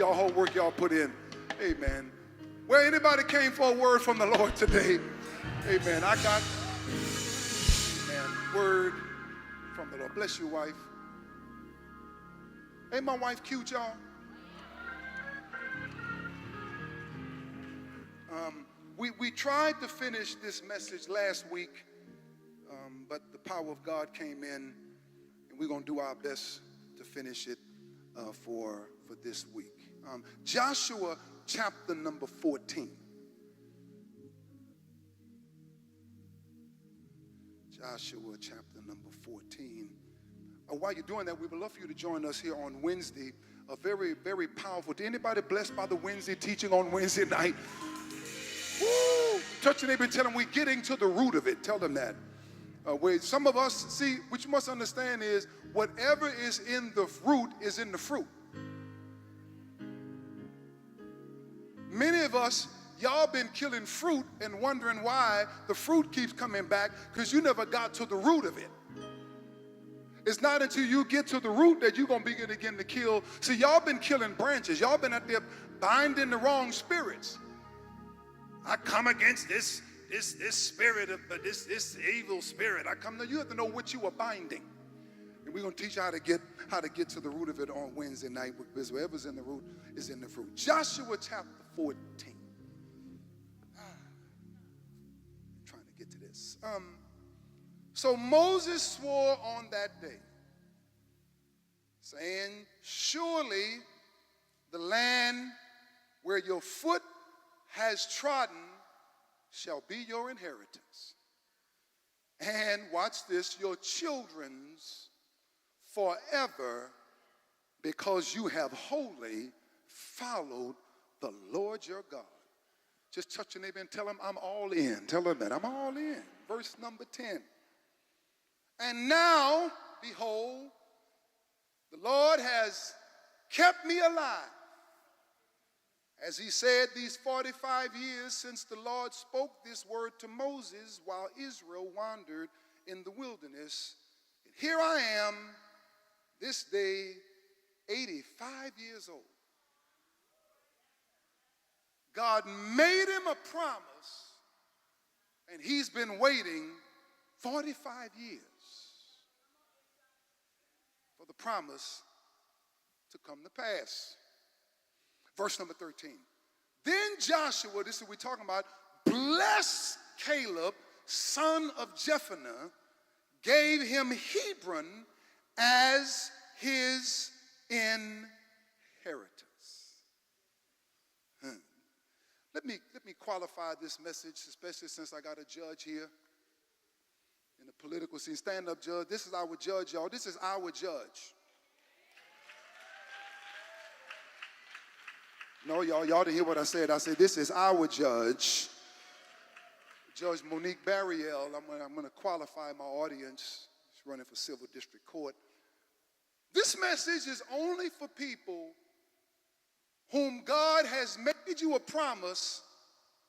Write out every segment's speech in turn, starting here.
Y'all whole work y'all put in. Amen. Well, anybody came for a word from the Lord today? Amen. I got, word from the Lord. Bless you, wife. Ain't my wife cute, y'all? We tried to finish this message last week, but the power of God came in, and we're going to do our best to finish it for this week. Joshua chapter number 14. Joshua chapter number 14. While you're doing that, we would love for you to join us here on Wednesday. A very, very powerful. Did anybody blessed by the Wednesday teaching on Wednesday night? Woo! Touch your neighbor and tell them we're getting to the root of it. Tell them that. Where some of us, see, what you must understand is whatever is in the root is in the fruit. Many of us, y'all been killing fruit and wondering why the fruit keeps coming back because you never got to the root of it. It's not until you get to the root that you're going to begin again to kill. See, y'all been killing branches. Y'all been out there binding the wrong spirits. I come against this spirit of this evil spirit. You have to know what you are binding. And we're going to teach you how to get to the root of it on Wednesday night, because whatever's in the root is in the fruit. Joshua chapter 14. Trying to get to this. So Moses swore on that day, saying, surely the land where your foot has trodden shall be your inheritance. And watch this, your children's forever, because you have wholly followed the Lord your God. Just touch your neighbor and tell him, I'm all in. Tell him that, I'm all in. Verse number 10. And now, behold, the Lord has kept me alive, as he said, these 45 years since the Lord spoke this word to Moses while Israel wandered in the wilderness. And here I am, this day, 85 years old. God made him a promise, and he's been waiting 45 years for the promise to come to pass. Verse number 13. Then Joshua, this is what we're talking about, blessed Caleb, son of Jephunneh, gave him Hebron as his inheritance. Let me qualify this message, especially since I got a judge here in the political scene. Stand up, judge. This is our judge, y'all. This is our judge. No, y'all didn't hear what I said. I said, this is our judge, Judge Monique Barriel. I'm going to qualify my audience. She's running for civil district court. This message is only for people whom God has made you a promise,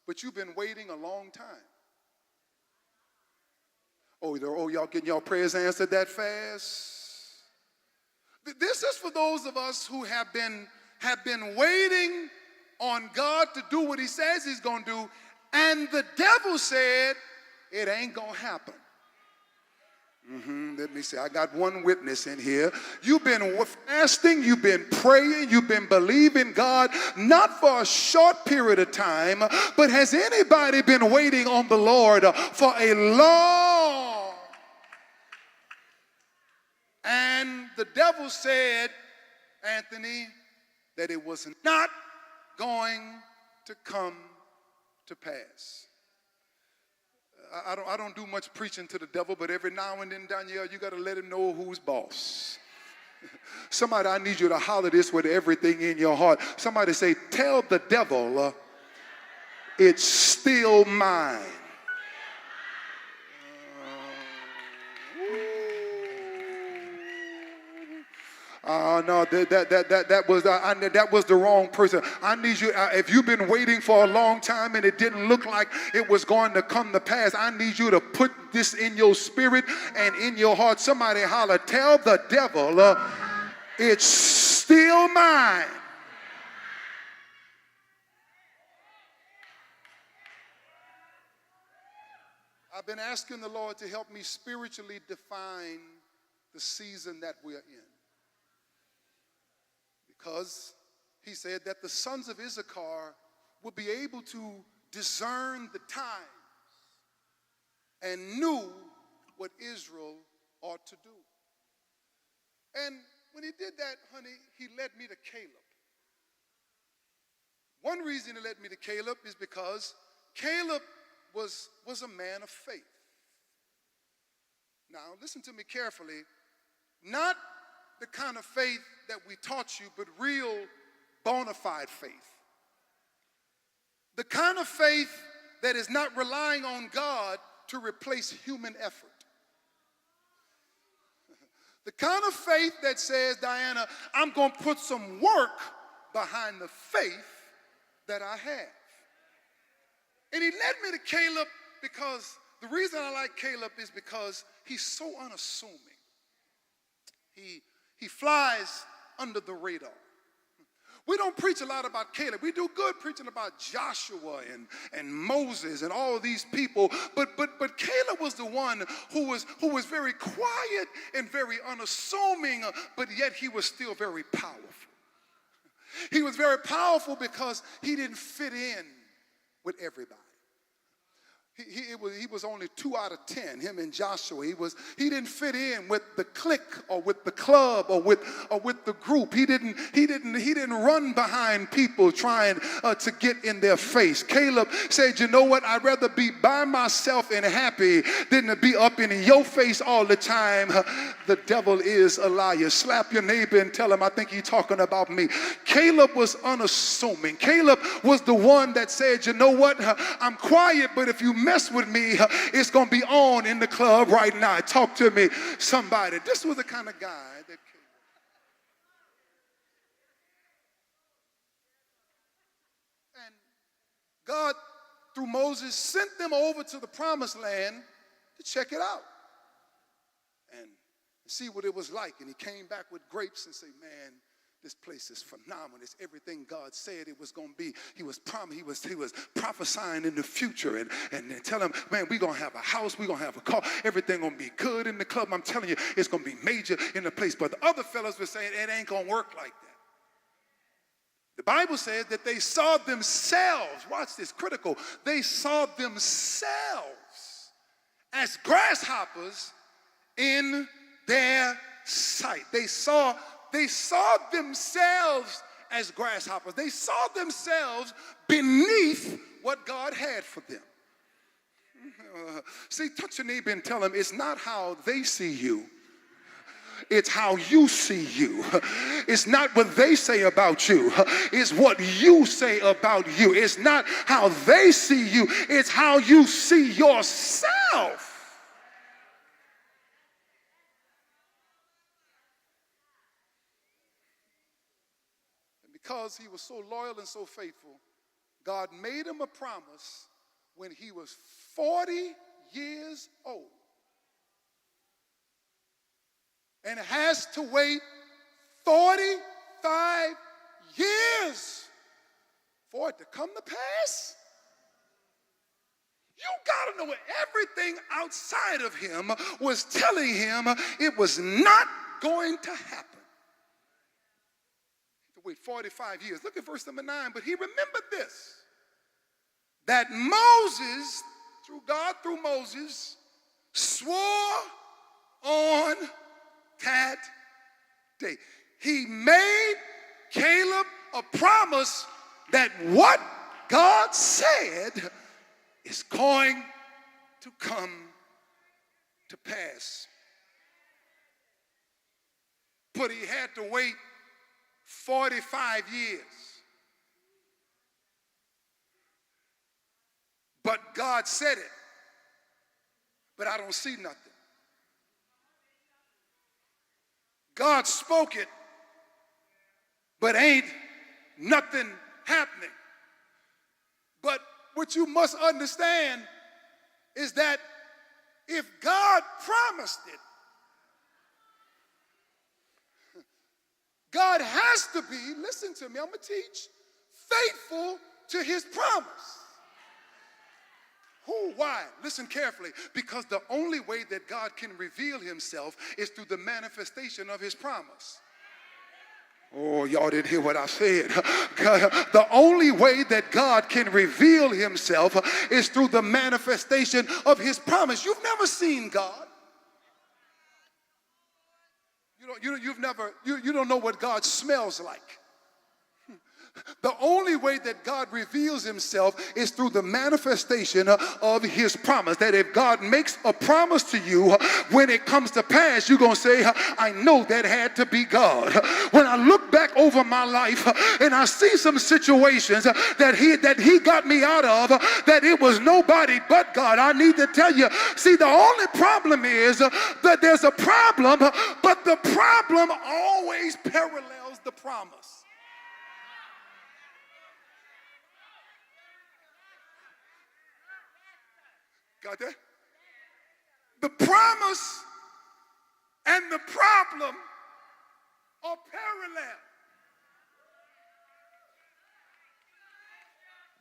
but you've been waiting a long time. Oh, y'all getting y'all prayers answered that fast? This is for those of us who have been waiting on God to do what he says he's going to do, and the devil said it ain't going to happen. Let me say, I got one witness in here. You've been fasting, you've been praying, you've been believing God, not for a short period of time, but has anybody been waiting on the Lord for a long? And the devil said, Anthony, that it was not going to come to pass. I don't do much preaching to the devil, but every now and then, Danielle, you got to let him know who's boss. Somebody, I need you to holler this with everything in your heart. Somebody say, tell the devil it's still mine. No, that was the wrong person. I need you, if you've been waiting for a long time and it didn't look like it was going to come to pass, I need you to put this in your spirit and in your heart. Somebody holler, tell the devil it's still mine. I've been asking the Lord to help me spiritually define the season that we're in. Because he said that the sons of Issachar would be able to discern the times and knew what Israel ought to do. And when he did that, honey, he led me to Caleb. One reason he led me to Caleb is because Caleb was a man of faith. Now, listen to me carefully. Not the kind of faith that we taught you, but real bona fide faith. The kind of faith that is not relying on God to replace human effort. The kind of faith that says, Diana, I'm going to put some work behind the faith that I have. And he led me to Caleb because the reason I like Caleb is because he's so unassuming. He flies under the radar. We don't preach a lot about Caleb. We do good preaching about Joshua and Moses and all of these people. But Caleb was the one who was very quiet and very unassuming, but yet he was still very powerful. He was very powerful because he didn't fit in with everybody. He was only 2 out of 10, him and Joshua. He didn't fit in with the clique or with the club or with the group. He didn't run behind people trying to get in their face. Caleb said, you know what? I'd rather be by myself and happy than to be up in your face all the time. The devil is a liar. Slap your neighbor and tell him, I think he's talking about me. Caleb was unassuming. Caleb was the one that said, you know what? I'm quiet, but if you mess with me, it's going to be on in the club right now. Talk to me, somebody. This was the kind of guy that came. And God, through Moses, sent them over to the promised land to check it out and see what it was like. And he came back with grapes and said, man, this place is phenomenal. It's everything God said it was going to be. He was prophesying in the future and telling him, man, we're going to have a house. We're going to have a car. Everything going to be good in the club. I'm telling you, it's going to be major in the place. But the other fellas were saying it ain't going to work like that. The Bible says that they saw themselves. Watch this, critical. They saw themselves as grasshoppers in their sight. They saw themselves as grasshoppers. They saw themselves beneath what God had for them. See, touch your neighbor and tell them it's not how they see you. It's how you see you. It's not what they say about you. It's what you say about you. It's not how they see you. It's how you see yourself. Because he was so loyal and so faithful, God made him a promise when he was 40 years old. And has to wait 45 years for it to come to pass. You got to know everything outside of him was telling him it was not going to happen. Wait 45 years. Look at verse number 9. But he remembered this, that Moses, through Moses, swore on that day. He made Caleb a promise that what God said is going to come to pass. But he had to wait 45 years. But God said it. But I don't see nothing. God spoke it, but ain't nothing happening. But what you must understand is that if God promised it, God has to be, listen to me, I'm going to teach, faithful to his promise. Who? Why? Listen carefully. Because the only way that God can reveal himself is through the manifestation of his promise. Oh, y'all didn't hear what I said. The only way that God can reveal himself is through the manifestation of his promise. You've never seen God. You don't know what God smells like. The only way that God reveals himself is through the manifestation of his promise. That if God makes a promise to you, when it comes to pass, you're going to say, I know that had to be God. When I look back over my life and I see some situations that he got me out of, that it was nobody but God, I need to tell you, see, the only problem is that there's a problem, but the problem always parallels the promise. Got that? The promise and the problem are parallel.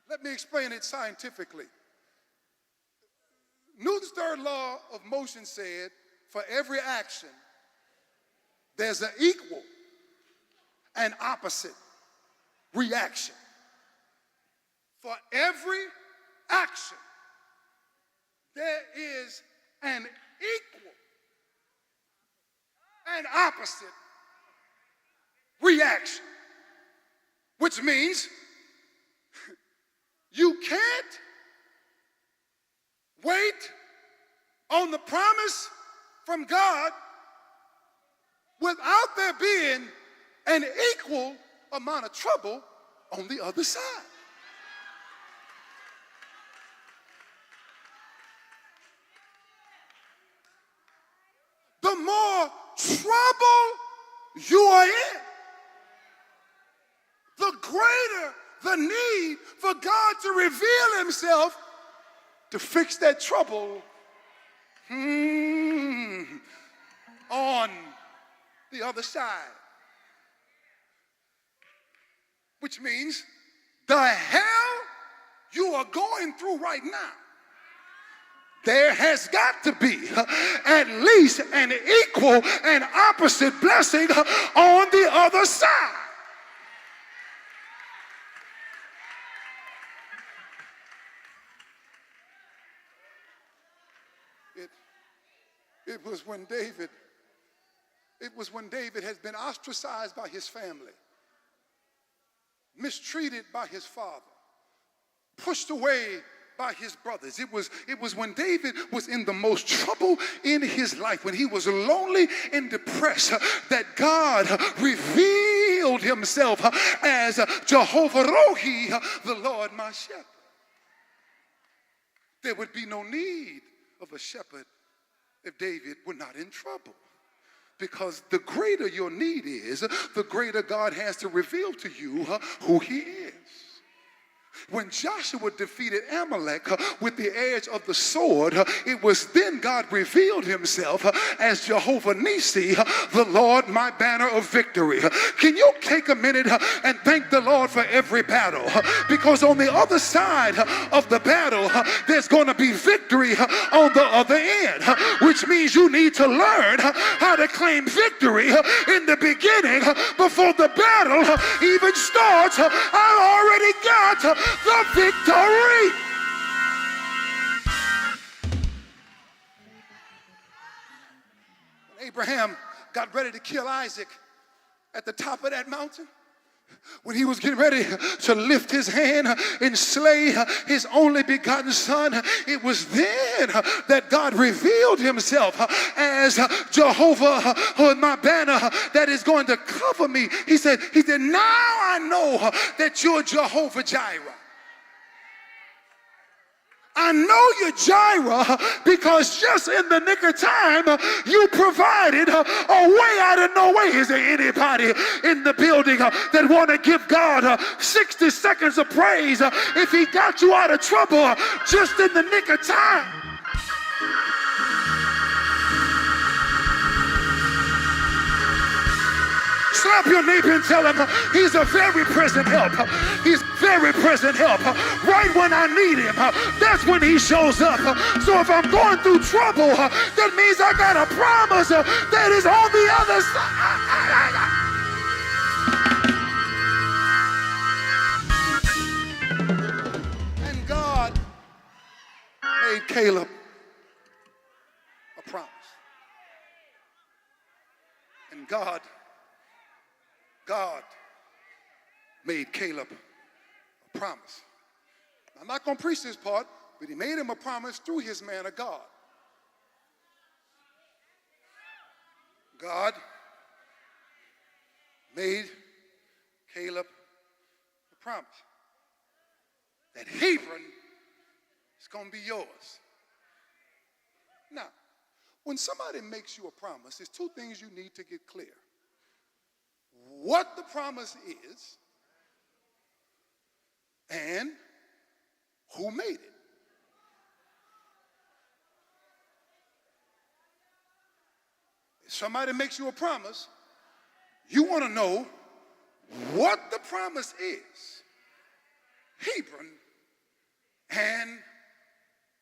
Let me explain it scientifically. Newton's third law of motion said, for every action, there's an equal and opposite reaction. For every action, there is an equal and opposite reaction, which means you can't wait on the promise from God without there being an equal amount of trouble on the other side. The more trouble you are in, the greater the need for God to reveal himself to fix that trouble on the other side. Which means the hell you are going through right now, there has got to be at least an equal and opposite blessing on the other side. It was when David has been ostracized by his family, mistreated by his father, pushed away by his brothers. It was when David was in the most trouble in his life, when he was lonely and depressed, that God revealed himself as Jehovah Rohi, the Lord my shepherd. There would be no need of a shepherd if David were not in trouble. Because the greater your need is, the greater God has to reveal to you who he is. When Joshua defeated Amalek with the edge of the sword, it was then God revealed himself as Jehovah Nissi, the Lord my banner of victory. Can you take a minute and thank the Lord for every battle? Because on the other side of the battle, there's going to be victory on the other end, which means you need to learn how to claim victory in the beginning before the battle even starts. I already got the victory. When Abraham got ready to kill Isaac at the top of that mountain, when he was getting ready to lift his hand and slay his only begotten son, it was then that God revealed himself as Jehovah, my banner that is going to cover me. He said, now I know that you're Jehovah Jireh. I know you're Jireh because just in the nick of time, you provided a way out of no way. Is there anybody in the building that want to give God 60 seconds of praise if he got you out of trouble just in the nick of time? Slap your neighbor and tell him he's a very present help. He's very present help. Right when I need him, that's when he shows up. So if I'm going through trouble, that means I got a promise that is on the other side. And God made Caleb a promise. And God made Caleb a promise. I'm not going to preach this part, but he made him a promise through his man of God. God made Caleb a promise that Hebron is going to be yours. Now, when somebody makes you a promise, there's two things you need to get clear. What the promise is and who made it. If somebody makes you a promise, you want to know what the promise is, Hebron, and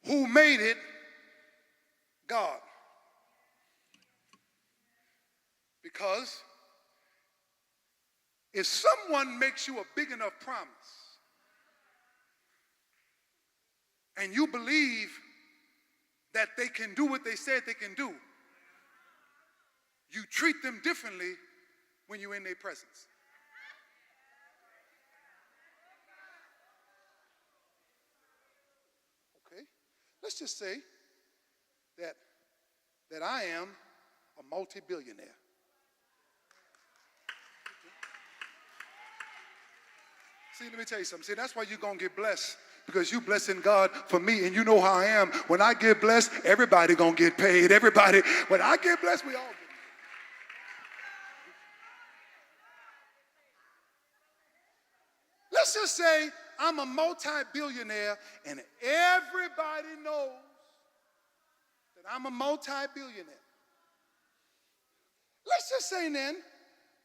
who made it, God. Because if someone makes you a big enough promise and you believe that they can do what they said they can do, you treat them differently when you're in their presence. Okay? Let's just say that I am a multi-billionaire. See, let me tell you something. See, that's why you're going to get blessed, because you blessing God for me, and you know how I am. When I get blessed, everybody going to get paid. Everybody, when I get blessed, we all get paid. Let's just say I'm a multi-billionaire, and everybody knows that I'm a multi-billionaire. Let's just say then,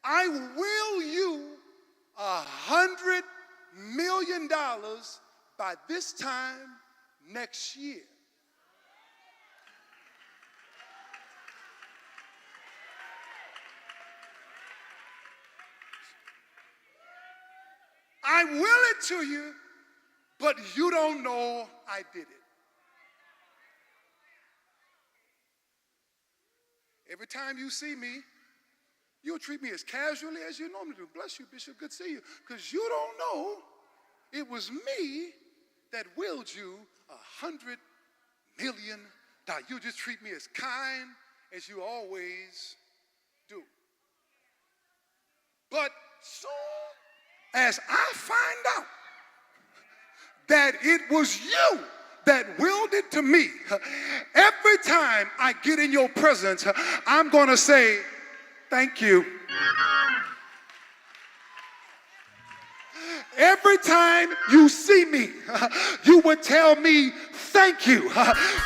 I will you $100 million by this time next year. I will it to you, but you don't know I did it. Every time you see me, you'll treat me as casually as you normally do. Bless you, Bishop. Good to see you. Because you don't know it was me that willed you $100 million. You just treat me as kind as you always do. But soon as I find out that it was you that willed it to me, every time I get in your presence, I'm going to say, thank you. Every time you see me, you would tell me, thank you.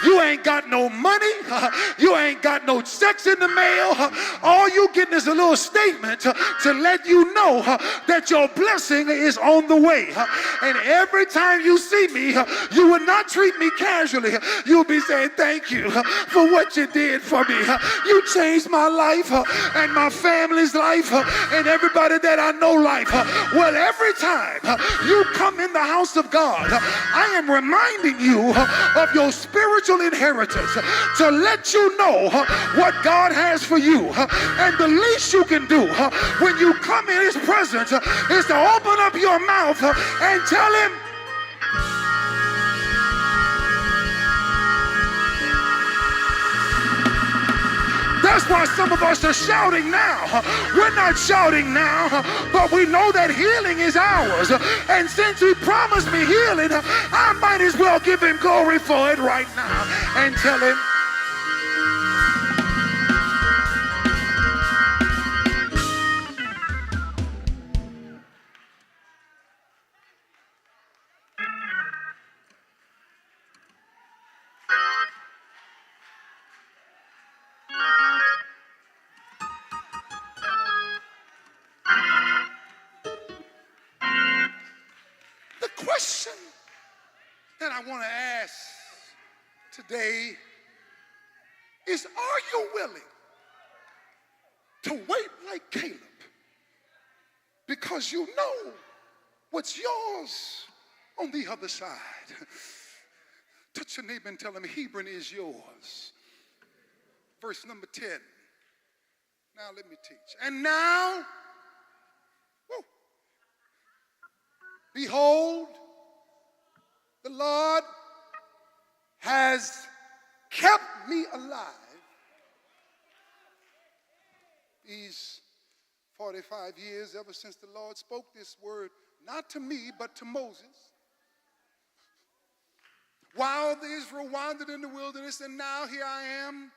You ain't got no money. You ain't got no checks in the mail. All you getting is a little statement to let you know that your blessing is on the way. And every time you see me, you will not treat me casually. You'll be saying, thank you for what you did for me. You changed my life and my family's life and everybody that I know life. Well, every time you come in the house of God, I am reminding you of your spiritual inheritance to let you know what God has for you. And the least you can do when you come in his presence is to open up your mouth and tell him, that's why some of us are shouting now. We're not shouting now, but we know that healing is ours. And since he promised me healing, I might as well give him glory for it right now and tell him, question that I want to ask today is, are you willing to wait like Caleb? Because you know what's yours on the other side. Touch your neighbor and tell him, Hebron is yours. Verse number 10. Now let me teach. And now, behold, the Lord has kept me alive these 45 years, ever since the Lord spoke this word, not to me, but to Moses, while the Israel wandered in the wilderness, and now here I am,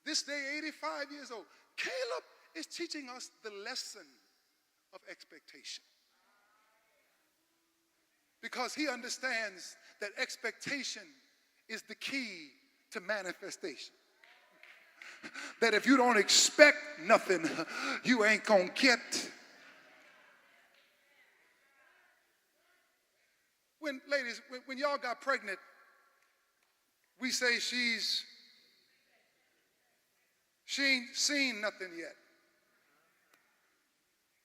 this day 85 years old. Caleb is teaching us the lesson of expectation, because he understands that expectation is the key to manifestation. That if you don't expect nothing, you ain't gonna get. Ladies, when y'all got pregnant, we say she ain't seen nothing yet.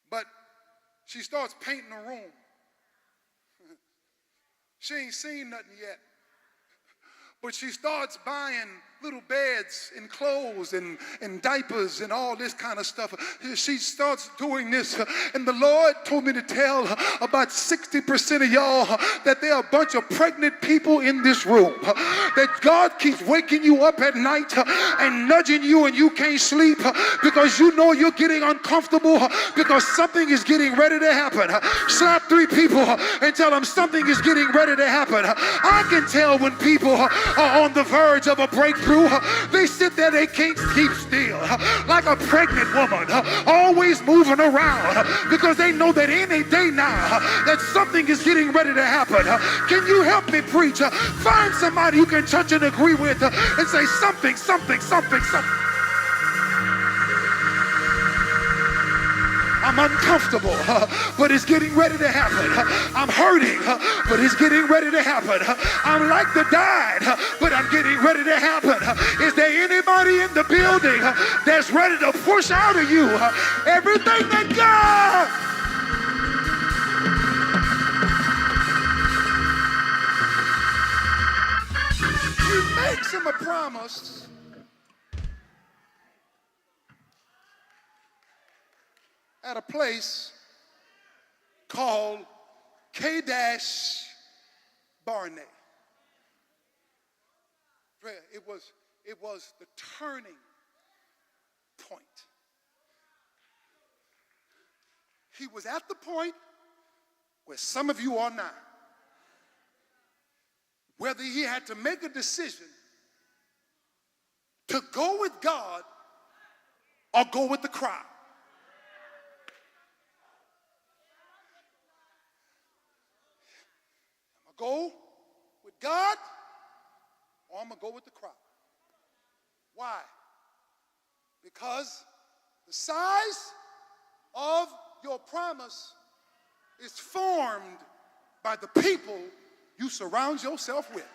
But she starts painting a room. She ain't seen nothing yet. But she starts buying little beds and clothes and diapers and all this kind of stuff. She starts doing this. And the Lord told me to tell about 60% of y'all that there are a bunch of pregnant people in this room. That God keeps waking you up at night and nudging you, and you can't sleep because you know you're getting uncomfortable because something is getting ready to happen. Slap 3 people and tell them something is getting ready to happen. I can tell when people are on the verge of a breakthrough. They sit there, they can't keep still, like a pregnant woman, always moving around, because they know that any day now that something is getting ready to happen. Can you help me preach? Find somebody you can touch and agree with and say something, something, something, something. I'm uncomfortable, but it's getting ready to happen. I'm hurting, but it's getting ready to happen. I'm like to die, but I'm getting ready to happen. Is there anybody in the building that's ready to push out of you everything that God... He makes him a promise at a place called Kadesh Barnea. It was the turning point. He was at the point where some of you are now. Whether he had to make a decision to go with God or go with the crowd. Go with God, or I'm going to go with the crowd. Why? Because the size of your promise is formed by the people you surround yourself with.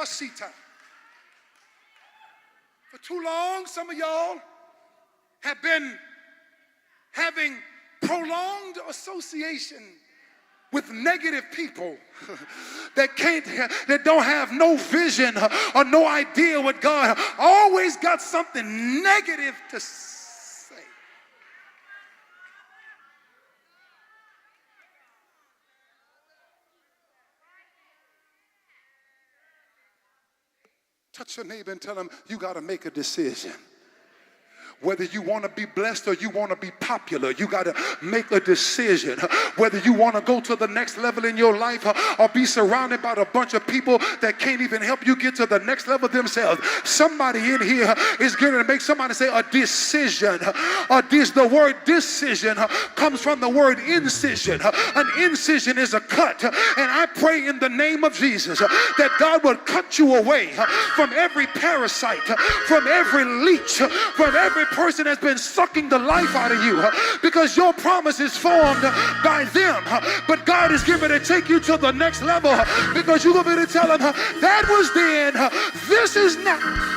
Sita. For too long, some of y'all have been having prolonged association with negative people that don't have no vision or no idea what God always got something negative to say. Touch your neighbor and tell him you got to make a decision. Whether you want to be blessed or you want to be popular, you got to make a decision. Whether you want to go to the next level in your life or be surrounded by a bunch of people that can't even help you get to the next level themselves. Somebody in here is going to make somebody say a decision. The word decision comes from the word incision. An incision is a cut. And I pray in the name of Jesus that God would cut you away from every parasite, from every leech, from every very person that's been sucking the life out of you because your promise is formed by them. But God is getting ready to take you to the next level because you're going to be able to tell them, that was then, this is now.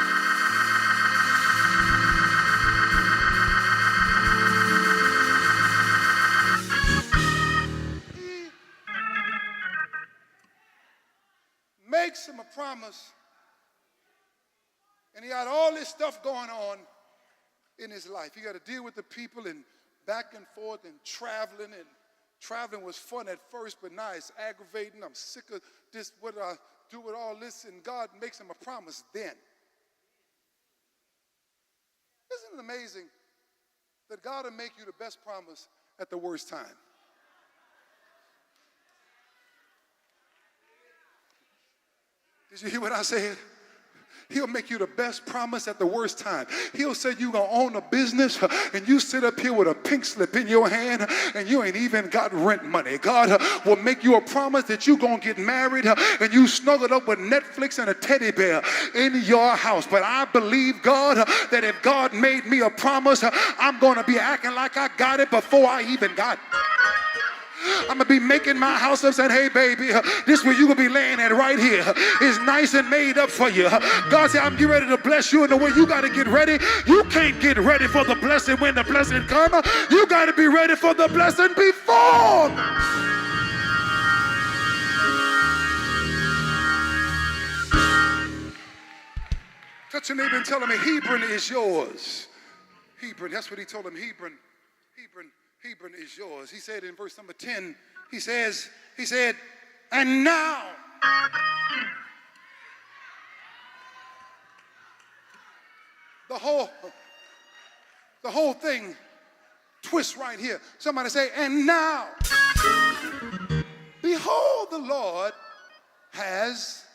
Makes him a promise, and he had all this stuff going on in his life. He got to deal with the people and back and forth and traveling was fun at first, but now it's aggravating. I'm sick of this. What do I do with all this? And God makes him a promise then. Isn't it amazing that God will make you the best promise at the worst time? Did you hear what I said? He'll make you the best promise at the worst time. He'll say you're going to own a business and you sit up here with a pink slip in your hand and you ain't even got rent money. God will make you a promise that you're going to get married and you snuggled up with Netflix and a teddy bear in your house. But I believe, God, that if God made me a promise, I'm going to be acting like I got it before I even got it. I'm going to be making my house up saying, hey, baby, this where you're going to be laying at right here is nice and made up for you. God said, I'm getting ready to bless you in the way you got to get ready. You can't get ready for the blessing when the blessing comes. You got to be ready for the blessing before. Touch your neighbor and tell him, Hebron is yours. Hebron, that's what he told him, Hebron is yours. He said in verse number 10, he said, and now the whole thing twists right here. Somebody say, and now, behold, the Lord has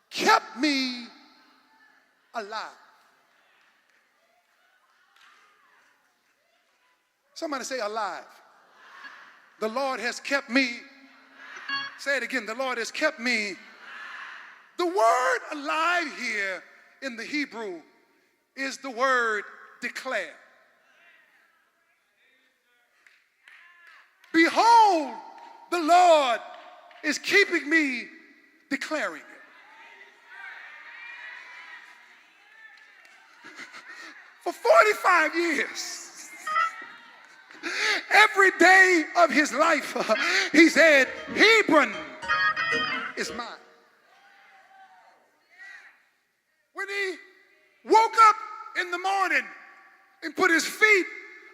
kept me alive. Somebody say alive. The Lord has kept me. Say it again. The Lord has kept me. The word alive here in the Hebrew is the word declare. Behold, the Lord is keeping me declaring it. For 45 years. Every day of his life, he said, Hebron is mine. When he woke up in the morning and put his feet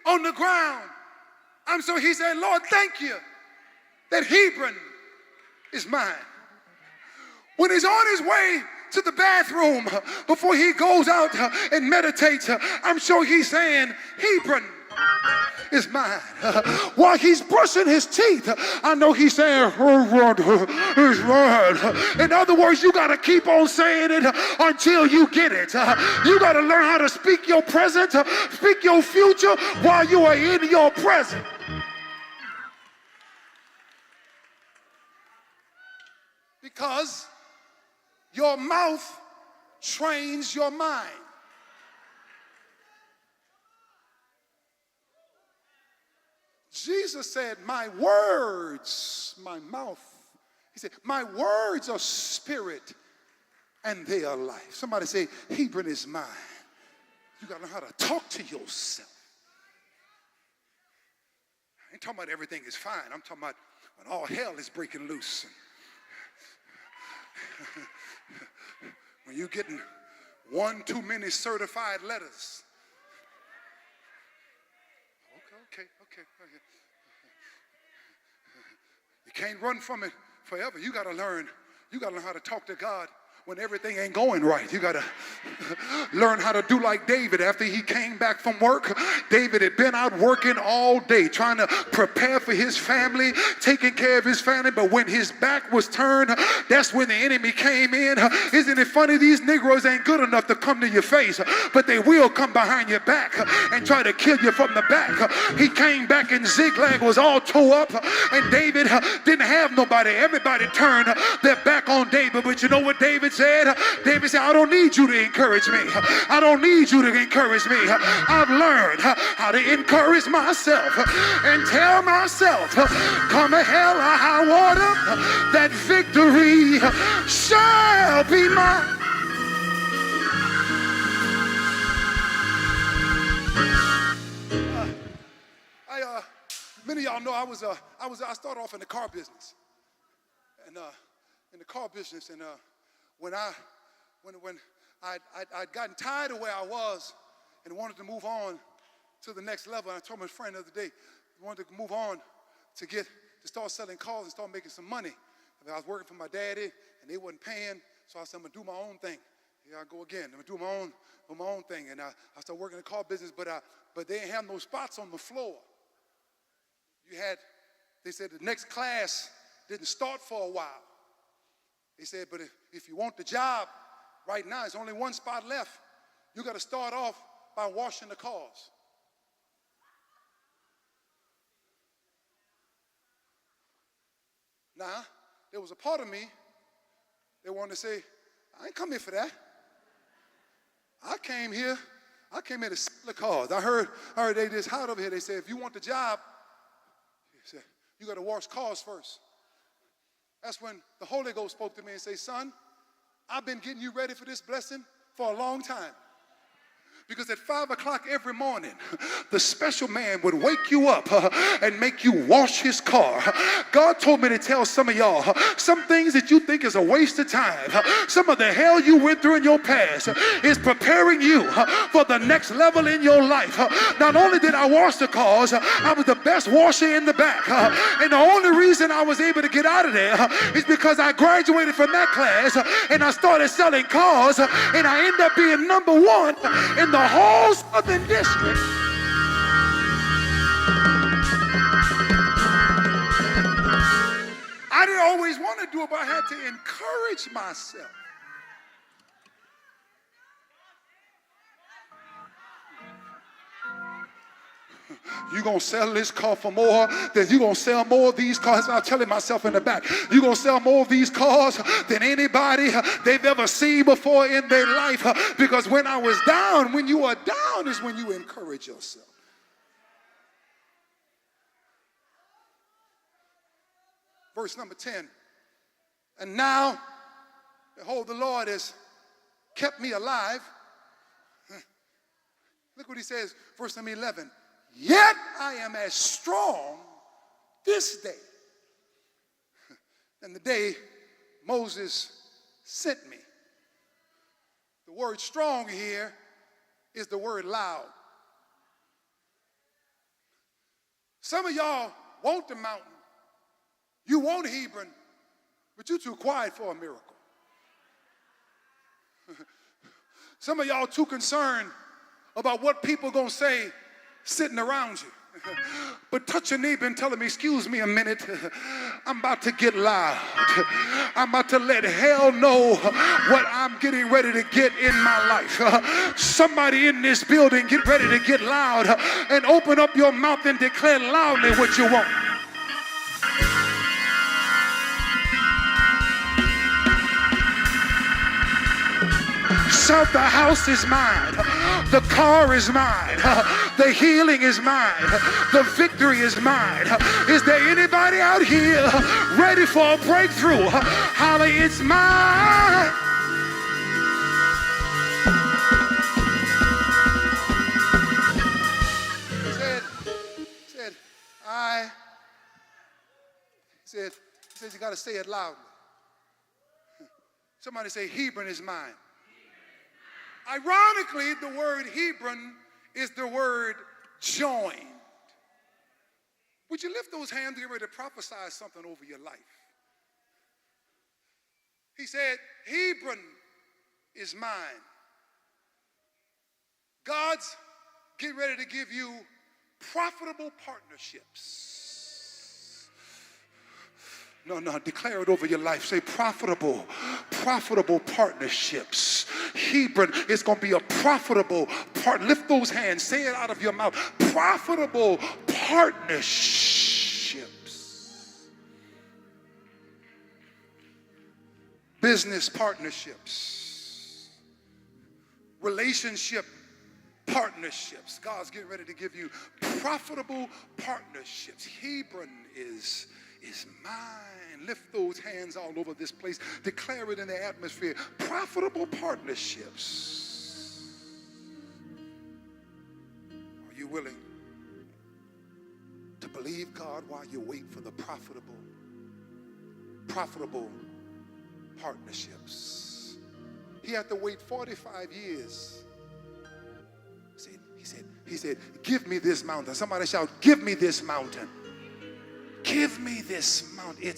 on the ground, he said, Lord, thank you that Hebron is mine. When he's on his way to the bathroom before he goes out and meditates, I'm sure he's saying, Hebron is mine. While he's brushing his teeth, I know he's saying, Hebron is mine. In other words, you got to keep on saying it until you get it. You got to learn how to speak your present, speak your future while you are in your present. Because your mouth trains your mind. Jesus said, my words, my mouth, he said, my words are spirit and they are life. Somebody say, Hebron is mine. You got to know how to talk to yourself. I ain't talking about everything is fine. I'm talking about when all hell is breaking loose. When you're getting one too many certified letters. Okay. You can't run from it forever. You got to learn how to talk to God when everything ain't going right. You got to learn how to do like David. After he came back from work, David had been out working all day, trying to prepare for his family, taking care of his family. But when his back was turned, that's when the enemy came in. Isn't it funny? These Negroes ain't good enough to come to your face, but they will come behind your back and try to kill you from the back. He came back and Ziklag was all tore up, and David didn't have nobody. Everybody turned their back on David. But you know what David said? David said, I don't need you to encourage me. I don't need you to encourage me. I've learned how to encourage myself and tell myself, come a hell or high water, that victory shall be mine. Many of y'all know I started off in the car business, and in the car business, and when I'd gotten tired of where I was and wanted to move on to the next level, and I told my friend the other day, I wanted to move on to start selling cars and start making some money. I was working for my daddy, and they wasn't paying, so I said, I'm gonna do my own thing. Here I go again. I'm gonna do my own thing, and I started working in the car business, but they didn't have no spots on the floor. They said the next class didn't start for a while. They said, but if you want the job right now, there's only one spot left. You got to start off by washing the cars. Now, there was a part of me that wanted to say, I ain't come here for that. I came here to sell the cars. I heard they just hired over here. They said, if you want the job, you got to wash cars first. That's when the Holy Ghost spoke to me and said, son, I've been getting you ready for this blessing for a long time. Because at 5 o'clock every morning, the special man would wake you up and make you wash his car. God told me to tell some of y'all, some things that you think is a waste of time, some of the hell you went through in your past is preparing you for the next level in your life. Not only did I wash the cars, I was the best washer in the back. And the only reason I was able to get out of there is because I graduated from that class and I started selling cars, and I ended up being number one in the whole Southern District. I didn't always want to do it, but I had to encourage myself. You're going to sell this car for more, then you're going to sell more of these cars. I'm telling myself in the back, you're going to sell more of these cars than anybody they've ever seen before in their life. Because when I was down, when you are down is when you encourage yourself. Verse number 10. And now, behold, the Lord has kept me alive. Look what he says, verse number 11. Yet I am as strong this day than the day Moses sent me. The word strong here is the word loud. Some of y'all want the mountain. You want Hebron, but you're too quiet for a miracle. Some of y'all too concerned about what people gonna say sitting around you. But touch your neighbor and tell him, excuse me a minute, I'm about to get loud. I'm about to let hell know what I'm getting ready to get in my life. Somebody in this building, get ready to get loud and open up your mouth and declare loudly what you want. Shout, the house is mine, the car is mine, the healing is mine, the victory is mine. Is there anybody out here ready for a breakthrough? Holla, it's mine. He said, you got to say it loudly. Somebody say, Hebron is mine. Ironically, the word Hebron is the word joined. Would you lift those hands and get ready to prophesy something over your life? He said, Hebron is mine. God's getting ready to give you profitable partnerships. No, declare it over your life. Say profitable partnerships. Hebron is going to be a profitable part. Lift those hands. Say it out of your mouth. Profitable partnerships. Business partnerships. relationship partnerships. God's getting ready to give you profitable partnerships. Hebron is mine. Lift those hands all over this place. Declare it in the atmosphere. Profitable partnerships. Are you willing to believe God while you wait for the profitable partnerships? He had to wait 45 years. He said, give me this mountain. Somebody shout, give me this mountain. Give me this mountain.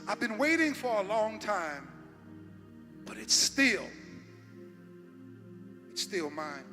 I've been waiting for a long time, but it's still mine.